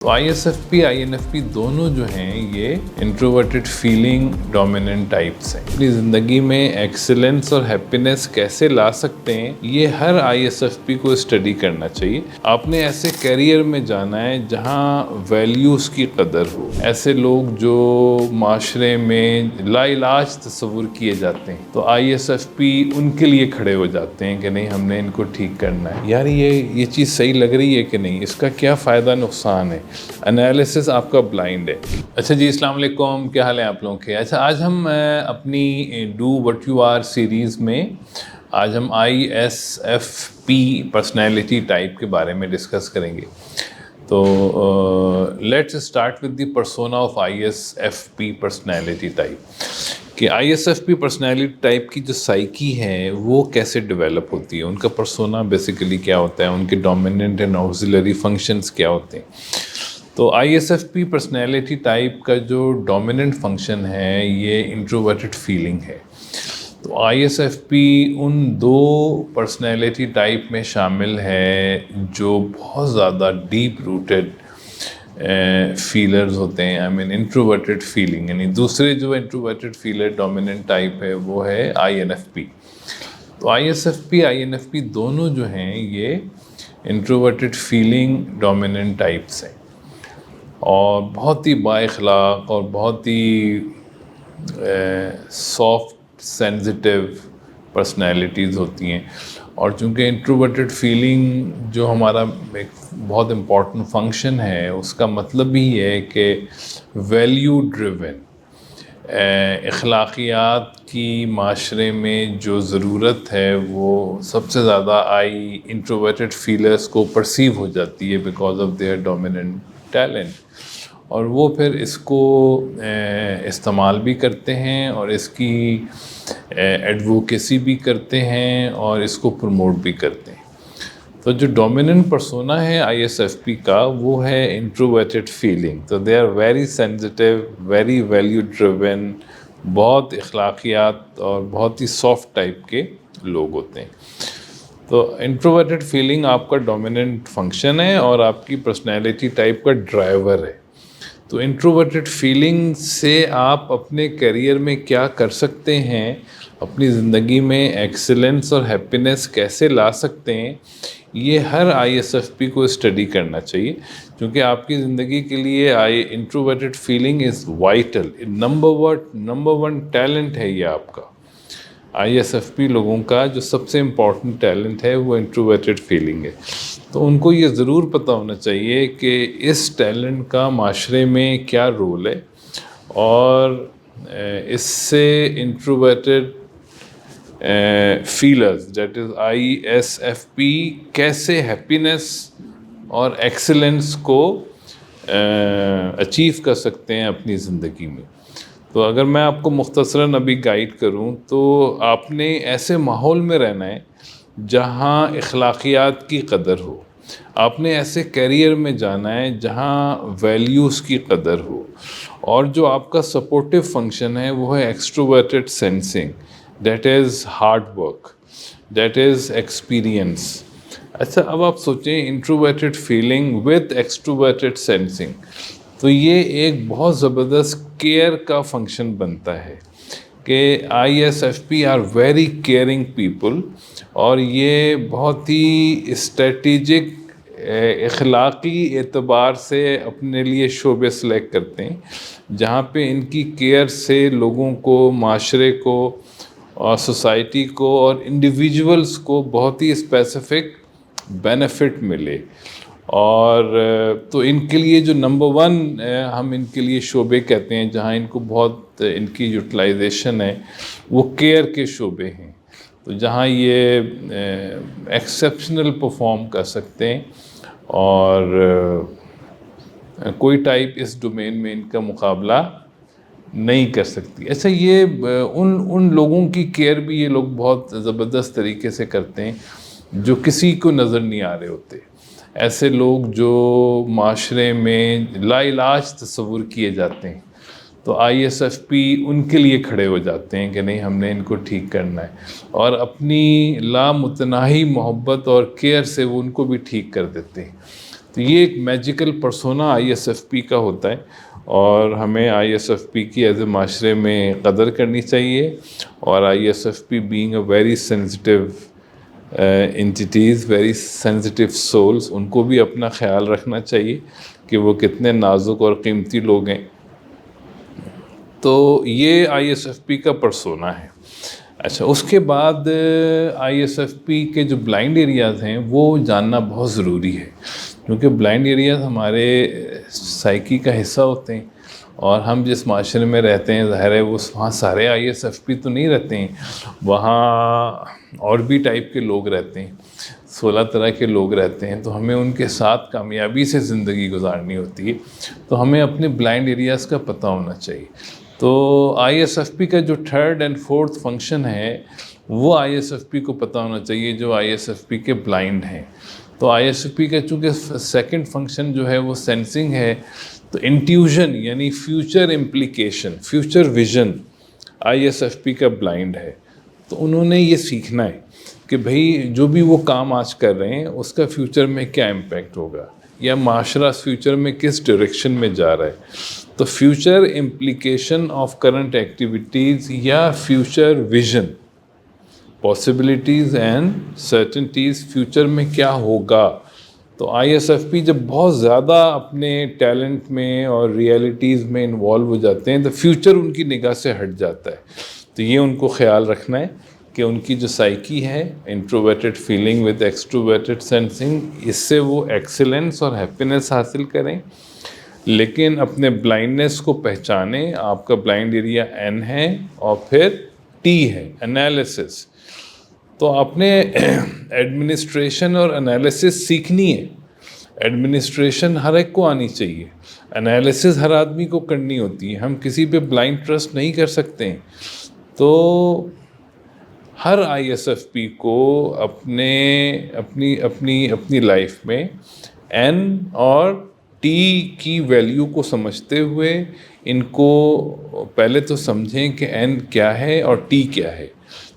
تو ISFP INFP دونوں جو ہیں یہ انٹروورٹڈ فیلنگ ڈومیننٹ ٹائپس ہیں۔ اپنی زندگی میں ایکسلنس اور ہیپینس کیسے لا سکتے ہیں یہ ہر ISFP کو اسٹڈی کرنا چاہیے۔ آپ نے ایسے کیریئر میں جانا ہے جہاں ویلیوز کی قدر ہو، ایسے لوگ جو معاشرے میں لا علاج تصور کیے جاتے ہیں تو ISFP ان کے لیے کھڑے ہو جاتے ہیں کہ نہیں ہم نے ان کو ٹھیک کرنا ہے، یار یہ چیز صحیح لگ رہی ہے کہ نہیں، اس کا کیا فائدہ نقصان ہے، انالیسس آپ کا بلائنڈ ہے۔ اچھا جی، السلام علیکم، کیا حال ہے آپ لوگوں کے؟ اچھا آج ہم اپنی do what you are series میں آج ہم ISFP پرسنالٹی ٹائپ کے بارے میں ڈسکس کریں گے۔ تو let's start with the persona of ISFP personality type کہ ISFP پرسنالٹی ٹائپ کی جو سائیکی ہے وہ کیسے ڈیولپ ہوتی ہے، ان کا پرسونا بیسیکلی کیا ہوتا ہے، ان کے ڈومیننٹ اینڈ آکسیلری فنکشنز کیا ہوتے ہیں۔ تو ISFP پرسنالٹی ٹائپ کا جو ڈومیننٹ فنکشن ہے یہ انٹروورٹڈ فیلنگ ہے۔ تو ISFP ان دو پرسنالٹی ٹائپ میں شامل ہے جو بہت زیادہ ڈیپ روٹڈ فیلرز ہوتے ہیں، انٹروورٹڈ فیلنگ، یعنی دوسرے جو انٹروورٹڈ فیلر ڈومیننٹ ٹائپ ہے وہ ہے INFP۔ تو ISFP INFP دونوں جو ہیں یہ انٹروورٹڈ فیلنگ ڈومیننٹ ٹائپس ہیں اور بہت ہی با اخلاق اور بہت ہی سافٹ سینسٹیو پرسنالٹیز ہوتی ہیں۔ اور چونکہ انٹروورٹڈ فیلنگ جو ہمارا ایک بہت امپورٹنٹ فنکشن ہے، اس کا مطلب ہی ہے کہ ویلیو ڈریون، اخلاقیات کی معاشرے میں جو ضرورت ہے وہ سب سے زیادہ انٹروورٹڈ فیلرز کو پرسیو ہو جاتی ہے because of their dominant talent, اور وہ پھر اس کو استعمال بھی کرتے ہیں اور اس کی ایڈووکیسی بھی کرتے ہیں اور اس کو پروموٹ بھی کرتے ہیں۔ تو جو ڈومیننٹ پرسونا ہے ISFP کا وہ ہے انٹروورٹڈ فیلنگ۔ تو they are very sensitive, very value driven, بہت اخلاقیات اور بہت ہی سافٹ ٹائپ کے لوگ ہوتے ہیں۔ تو انٹروورٹڈ فیلنگ آپ کا ڈومیننٹ فنکشن ہے اور آپ کی پرسنالٹی ٹائپ کا ڈرائیور ہے۔ تو انٹروورٹڈ فیلنگ سے آپ اپنے کیریئر میں کیا کر سکتے ہیں، اپنی زندگی میں ایکسلنس اور ہیپینس کیسے لا سکتے ہیں، یہ ہر ISFP کو اسٹڈی کرنا چاہیے، کیونکہ آپ کی زندگی کے لیے انٹروورٹڈ feeling is vital, number one talent ہے یہ آپ کا۔ ISFP لوگوں کا جو سب سے امپورٹنٹ ٹیلنٹ ہے وہ انٹروورٹڈ فیلنگ ہے۔ تو ان کو یہ ضرور پتہ ہونا چاہیے کہ اس ٹیلنٹ کا معاشرے میں کیا رول ہے اور اس سے انٹروورٹڈ فیلرز دیٹ از ISFP کیسے ہیپینس اور ایکسلنس کو اچیو کر سکتے ہیں اپنی زندگی میں۔ تو اگر میں آپ کو مختصراً ابھی گائیڈ کروں تو آپ نے ایسے ماحول میں رہنا ہے جہاں اخلاقیات کی قدر ہو، آپ نے ایسے کیریئر میں جانا ہے جہاں ویلیوز کی قدر ہو، اور جو آپ کا سپورٹیو فنکشن ہے وہ ہے extroverted sensing, that is hard work, that is experience. اچھا اب آپ سوچیں introverted feeling with extroverted sensing, تو یہ ایک بہت زبردست کیئر کا فنکشن بنتا ہے کہ ISFP are very caring people, اور یہ بہت ہی اسٹریٹجک اخلاقی اعتبار سے اپنے لیے شعبے سلیکٹ کرتے ہیں جہاں پہ ان کی کیئر سے لوگوں کو، معاشرے کو اور سوسائٹی کو اور انڈیویجولز کو بہت ہی اسپیسیفک بینیفٹ ملے۔ اور تو ان کے لیے جو نمبر ون ہم ان کے لیے شعبے کہتے ہیں جہاں ان کو بہت ان کی یوٹیلائزیشن ہے وہ کیئر کے شعبے ہیں، تو جہاں یہ ایکسیپشنل پرفارم کر سکتے ہیں اور کوئی ٹائپ اس ڈومین میں ان کا مقابلہ نہیں کر سکتی۔ اچھا یہ ان لوگوں کی کیئر بھی یہ لوگ بہت زبردست طریقے سے کرتے ہیں جو کسی کو نظر نہیں آ رہے ہوتے، ایسے لوگ جو معاشرے میں لا علاج تصور کیے جاتے ہیں تو ISFP ان کے لیے کھڑے ہو جاتے ہیں کہ نہیں ہم نے ان کو ٹھیک کرنا ہے، اور اپنی لامتناہی محبت اور کیئر سے وہ ان کو بھی ٹھیک کر دیتے ہیں۔ تو یہ ایک میجیکل پرسونا ISFP کا ہوتا ہے، اور ہمیں ISFP کی ایز اے معاشرے میں قدر کرنی چاہیے، اور ISFP being a very sensitive entities, very sensitive souls, ان کو بھی اپنا خیال رکھنا چاہیے کہ وہ کتنے نازک اور قیمتی لوگ ہیں۔ تو یہ ISFP کا پرسونا ہے۔ اچھا، اس کے بعد ISFP کے جو بلائنڈ ایریاز ہیں وہ جاننا بہت ضروری ہے، کیونکہ بلائنڈ ایریاز ہمارے سائیکی کا حصہ ہوتے ہیں، اور ہم جس معاشرے میں رہتے ہیں ظاہر ہے وہاں سارے ISFP تو نہیں رہتے ہیں، وہاں اور بھی ٹائپ کے لوگ رہتے ہیں، 16 طرح کے لوگ رہتے ہیں، تو ہمیں ان کے ساتھ کامیابی سے زندگی گزارنی ہوتی ہے، تو ہمیں اپنے بلائنڈ ایریاز کا پتہ ہونا چاہیے۔ تو ISFP کا جو 3rd and 4th فنکشن ہے وہ ISFP کو پتہ ہونا چاہیے، جو ISFP کے بلائنڈ ہیں۔ تو ISFP کا چونکہ 2nd فنکشن جو ہے وہ سینسنگ ہے، تو انٹیوژن یعنی future implication, future vision ISFP کا بلائنڈ ہے۔ تو انہوں نے یہ سیکھنا ہے کہ بھئی جو بھی وہ کام آج کر رہے ہیں اس کا فیوچر میں کیا امپیکٹ ہوگا، یا معاشرہ فیوچر میں کس ڈائریکشن میں جا رہا ہے۔ تو future implication of current activities یا future vision, possibilities and certainties, future میں کیا ہوگا۔ تو ISFP جب بہت زیادہ اپنے ٹیلنٹ میں اور ریئلٹیز میں انوالو ہو جاتے ہیں تو فیوچر ان کی نگاہ سے ہٹ جاتا ہے۔ تو یہ ان کو خیال رکھنا ہے کہ ان کی جو سائیکی ہے، introverted feeling with extroverted sensing, اس سے وہ ایکسیلنس اور ہیپینس حاصل کریں، لیکن اپنے بلائنڈنس کو پہچانیں۔ آپ کا بلائنڈ ایریا N ہے اور پھر T ہے، انالیسس۔ تو آپ نے ایڈمنسٹریشن اور انالیسس سیکھنی ہے۔ ایڈمنسٹریشن ہر ایک کو آنی چاہیے، انالیسس ہر آدمی کو کرنی ہوتی ہے، ہم کسی پہ بلائنڈ ٹرسٹ نہیں کر سکتے ہیں۔ تو ہر ISFP کو اپنی لائف میں N اور T کی ویلیو کو سمجھتے ہوئے ان کو پہلے تو سمجھیں کہ N کیا ہے اور T کیا ہے۔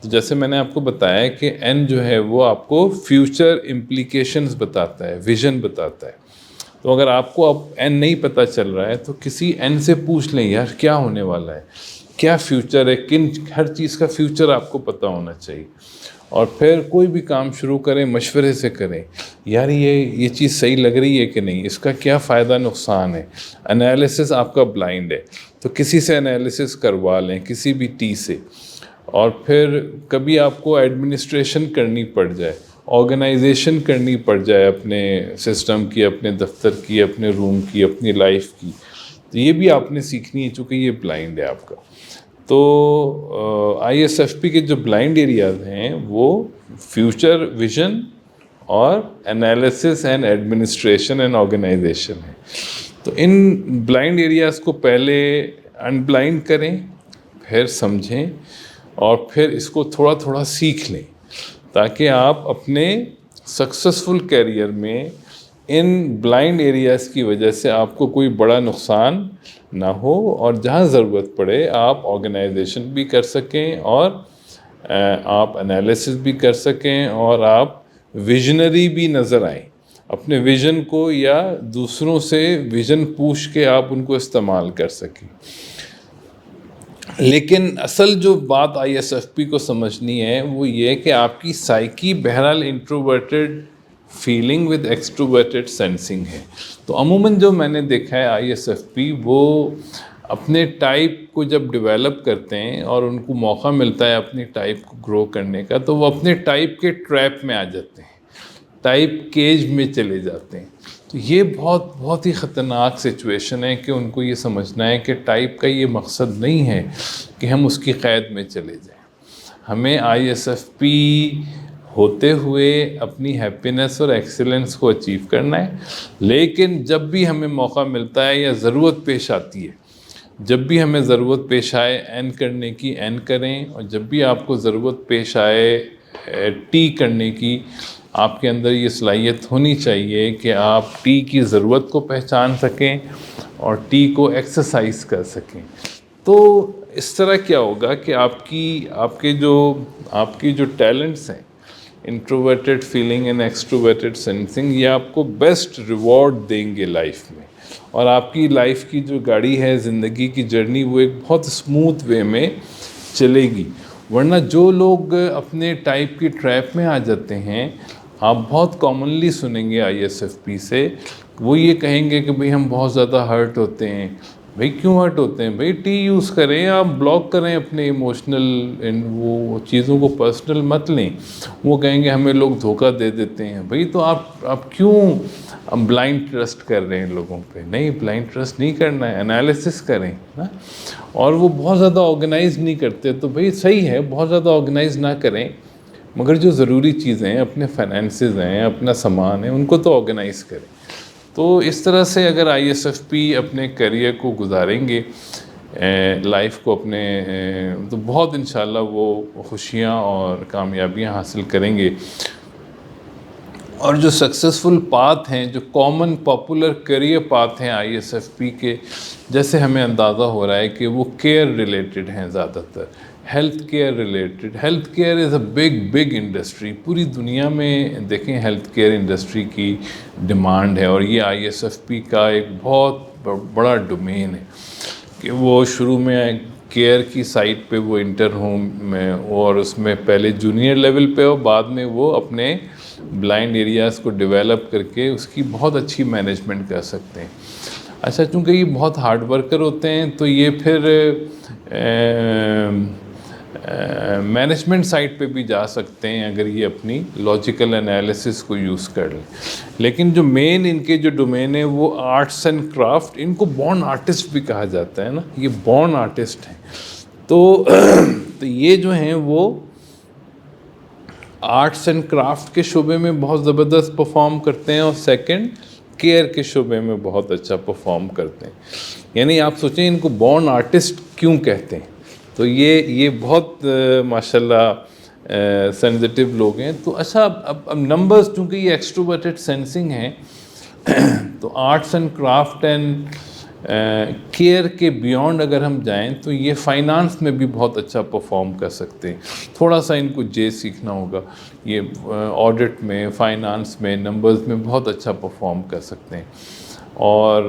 تو جیسے میں نے آپ کو بتایا کہ N جو ہے وہ آپ کو فیوچر امپلیکیشنز بتاتا ہے، ویژن بتاتا ہے۔ تو اگر آپ کو اب N نہیں پتہ چل رہا ہے تو کسی N سے پوچھ لیں، یار کیا ہونے والا ہے، کیا فیوچر ہے، ہر چیز کا فیوچر آپ کو پتہ ہونا چاہیے۔ اور پھر کوئی بھی کام شروع کریں مشورے سے کریں، یار یہ چیز صحیح لگ رہی ہے کہ نہیں، اس کا کیا فائدہ نقصان ہے۔ انالیسس آپ کا بلائنڈ ہے تو کسی سے انالیسس کروا لیں، کسی بھی T سے۔ اور پھر کبھی آپ کو ایڈمنسٹریشن کرنی پڑ جائے، آرگنائزیشن کرنی پڑ جائے اپنے سسٹم کی، اپنے دفتر کی، اپنے روم کی، اپنی لائف کی، تو یہ بھی آپ نے سیکھنی ہے چونکہ یہ بلائنڈ ہے آپ کا۔ تو ISFP کے جو بلائنڈ ایریاز ہیں وہ فیوچر ویژن اور analysis and administration and organisation ہے۔ تو ان بلائنڈ ایریاز کو پہلے ان بلائنڈ کریں، پھر سمجھیں، اور پھر اس کو تھوڑا تھوڑا سیکھ لیں، تاکہ آپ اپنے سکسیسفل کیریئر میں ان بلائنڈ ایریاز کی وجہ سے آپ کو کوئی بڑا نقصان نہ ہو، اور جہاں ضرورت پڑے آپ آرگنائزیشن بھی کر سکیں، اور آپ انالیسس بھی کر سکیں، اور آپ ویژنری بھی نظر آئیں اپنے ویژن کو، یا دوسروں سے ویژن پوچھ کے آپ ان کو استعمال کر سکیں۔ لیکن اصل جو بات ISFP کو سمجھنی ہے وہ یہ کہ آپ کی سائیکی بہرحال انٹروورٹڈ فیلنگ ود ایکسٹروورٹڈ سینسنگ ہے۔ تو عموماً جو میں نے دیکھا ہے ISFP وہ اپنے ٹائپ کو جب ڈیولپ کرتے ہیں اور ان کو موقع ملتا ہے اپنی ٹائپ کو گرو کرنے کا، تو وہ اپنے ٹائپ کے ٹریپ میں آ جاتے ہیں، ٹائپ کیج میں چلے جاتے ہیں۔ تو یہ بہت ہی خطرناک سچویشن ہے کہ ان کو یہ سمجھنا ہے کہ ٹائپ کا یہ مقصد نہیں ہے کہ ہم اس کی قید میں چلے جائیں۔ ہمیں ISFP ہوتے ہوئے اپنی ہیپینس اور ایکسیلنس کو اچیو کرنا ہے، لیکن جب بھی ہمیں موقع ملتا ہے یا ضرورت پیش آتی ہے، جب بھی ہمیں ضرورت پیش آئے N کرنے کی N کریں، اور جب بھی آپ کو ضرورت پیش آئے T کرنے کی، آپ کے اندر یہ صلاحیت ہونی چاہیے کہ آپ T کی ضرورت کو پہچان سکیں اور T کو ایکسرسائز کر سکیں۔ تو اس طرح کیا ہوگا کہ آپ کے جو ٹیلنٹس ہیں انٹروورٹڈ فیلنگ اینڈ ایکسٹروورٹڈ سینسنگ، یہ آپ کو بیسٹ ریوارڈ دیں گے لائف میں، اور آپ کی لائف کی جو گاڑی ہے، زندگی کی جرنی، وہ ایک بہت اسموتھ وے میں چلے گی۔ ورنہ جو لوگ اپنے ٹائپ کی ٹریپ میں آ جاتے ہیں، آپ بہت کامنلی سنیں گے ISFP سے، وہ یہ کہیں گے کہ بھئی ہم بہت زیادہ ہرٹ ہوتے ہیں۔ بھئی کیوں ہرٹ ہوتے ہیں؟ بھئی ٹی یوز کریں، آپ بلاک کریں اپنے ایموشنل وہ چیزوں کو پرسنل مت لیں۔ وہ کہیں گے ہمیں لوگ دھوکہ دے دیتے ہیں۔ بھئی تو آپ کیوں بلائنڈ ٹرسٹ کر رہے ہیں لوگوں پہ؟ نہیں، بلائنڈ ٹرسٹ نہیں کرنا ہے، انالیسس کریں نا۔ اور وہ بہت زیادہ آرگنائز نہیں کرتے، تو بھئی صحیح ہے، بہت زیادہ آرگنائز نہ کریں، مگر جو ضروری چیزیں ہیں، اپنے فائنینسز ہیں، اپنا سامان ہے، ان کو تو آرگنائز کریں۔ تو اس طرح سے اگر ISFP اپنے کیریئر کو گزاریں گے، لائف کو اپنے، تو بہت انشاءاللہ وہ خوشیاں اور کامیابیاں حاصل کریں گے۔ اور جو سکسیزفل پاتھ ہیں، جو کامن پاپولر کیریئر پاتھ ہیں ISFP کے، جیسے ہمیں اندازہ ہو رہا ہے کہ وہ کیئر ریلیٹڈ ہیں زیادہ تر، health care related. Health care is a big industry, پوری دنیا میں دیکھیں ہیلتھ کیئر انڈسٹری کی ڈیمانڈ ہے، اور یہ ISFP کا ایک بہت بڑا ڈومین ہے کہ وہ شروع میں کیئر کی سائٹ پہ وہ انٹر ہوں میں، اور اس میں پہلے جونیئر لیول پہ ہو، بعد میں وہ اپنے بلائنڈ ایریاز کو ڈیولپ کر کے اس کی بہت اچھی مینجمنٹ کر سکتے ہیں۔ اچھا، چونکہ یہ بہت ہارڈ ورکر ہوتے ہیں، تو یہ پھر مینجمنٹ سائٹ پہ بھی جا سکتے ہیں اگر یہ اپنی لاجیکل انالیسس کو یوز کر لیں۔ لیکن جو مین ان کے جو ڈومین ہے وہ آرٹس اینڈ کرافٹ، ان کو بورن آرٹسٹ بھی کہا جاتا ہے نا، یہ بورن آرٹسٹ ہیں۔ تو یہ جو ہیں وہ آرٹس اینڈ کرافٹ کے شعبے میں بہت زبردست پرفارم کرتے ہیں، اور سیکنڈ کیئر کے شعبے میں بہت اچھا پرفارم کرتے ہیں۔ یعنی آپ سوچیں ان کو بورن آرٹسٹ کیوں کہتے ہیں؟ تو یہ بہت ماشاءاللہ سینسٹیو لوگ ہیں۔ تو اچھا، اب نمبرز، چونکہ یہ ایکسٹروورٹڈ سینسنگ ہیں، تو arts and craft and care کے بیونڈ اگر ہم جائیں تو یہ فائنانس میں بھی بہت اچھا پرفارم کر سکتے ہیں۔ تھوڑا سا ان کو سیکھنا ہوگا، یہ آڈٹ میں، فائنانس میں، نمبرز میں بہت اچھا پرفارم کر سکتے ہیں۔ اور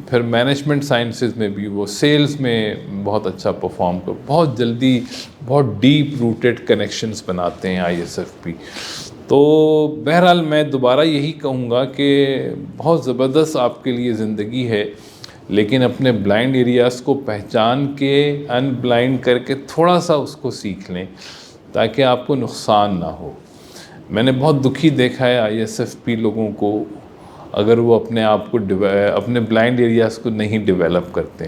پھر مینجمنٹ سائنسز میں بھی وہ سیلز میں بہت اچھا پرفارم بہت جلدی بہت ڈیپ روٹڈ کنیکشنز بناتے ہیں ISFP۔ تو بہرحال میں دوبارہ یہی کہوں گا کہ بہت زبردست آپ کے لیے زندگی ہے، لیکن اپنے بلائنڈ ایریاز کو پہچان کے ان بلائنڈ کر کے تھوڑا سا اس کو سیکھ لیں تاکہ آپ کو نقصان نہ ہو۔ میں نے بہت دکھی دیکھا ہے ISFP لوگوں کو اگر وہ اپنے آپ کو اپنے بلائنڈ ایریاز کو نہیں ڈیولپ کرتے،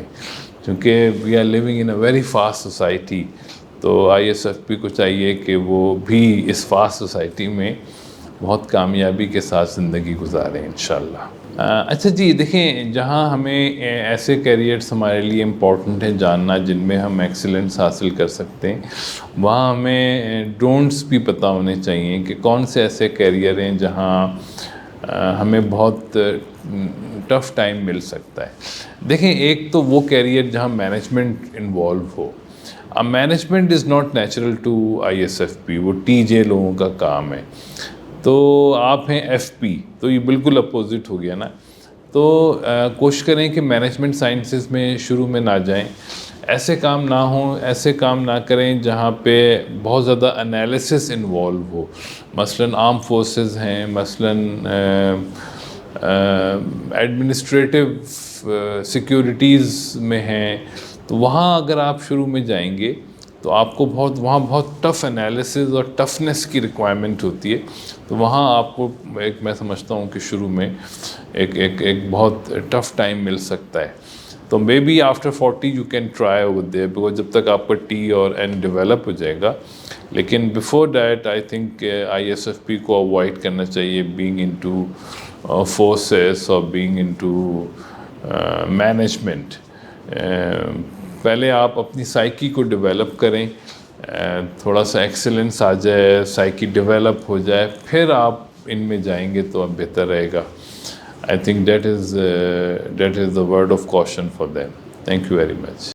کیونکہ we are living in a very fast society. تو ISFP کو چاہیے کہ وہ بھی اس فاسٹ سوسائٹی میں بہت کامیابی کے ساتھ زندگی گزاریں انشاءاللہ۔ اچھا جی، دیکھیں، جہاں ہمیں ایسے کیریئرز ہمارے لیے امپورٹنٹ ہیں جاننا جن میں ہم ایکسیلنس حاصل کر سکتے ہیں، وہاں ہمیں ڈونٹس بھی پتہ ہونے چاہیے کہ کون سے ایسے کیریئر ہیں جہاں ہمیں بہت ٹف ٹائم مل سکتا ہے۔ دیکھیں، ایک تو وہ کیریئر جہاں مینجمنٹ انوالو ہو۔ اب management is not natural to ISFP، وہ TJ لوگوں کا کام ہے۔ تو آپ ہیں FP، تو یہ بالکل اپوزٹ ہو گیا نا۔ تو کوشش کریں کہ مینجمنٹ سائنسز میں شروع میں نہ جائیں، ایسے کام نہ ہوں، ایسے کام نہ کریں جہاں پہ بہت زیادہ انالیسس انوالو ہو۔ مثلاً آرم فورسز ہیں، مثلاً ایڈمنسٹریٹو سیکیورٹیز میں ہیں، تو وہاں اگر آپ شروع میں جائیں گے تو آپ کو وہاں بہت ٹف انالیسز اور ٹفنس کی ریکوائرمنٹ ہوتی ہے۔ تو وہاں آپ کو میں سمجھتا ہوں کہ شروع میں ایک بہت ٹف ٹائم مل سکتا ہے۔ تو maybe after 40 you can try over there, because جب تک آپ کا T اور N ڈیولپ ہو جائے گا۔ لیکن before that I think ISFP کو اوائڈ کرنا چاہیے بینگ انٹو فورسز اور بینگ انٹو مینجمنٹ۔ پہلے آپ اپنی سائیکی کو ڈیولپ کریں، تھوڑا سا ایکسیلنس آ جائے، سائیکی ڈیولپ ہو جائے، پھر آپ ان میں جائیں گے تو اب بہتر رہے گا۔ I think that is the word of caution for them. Thank you very much.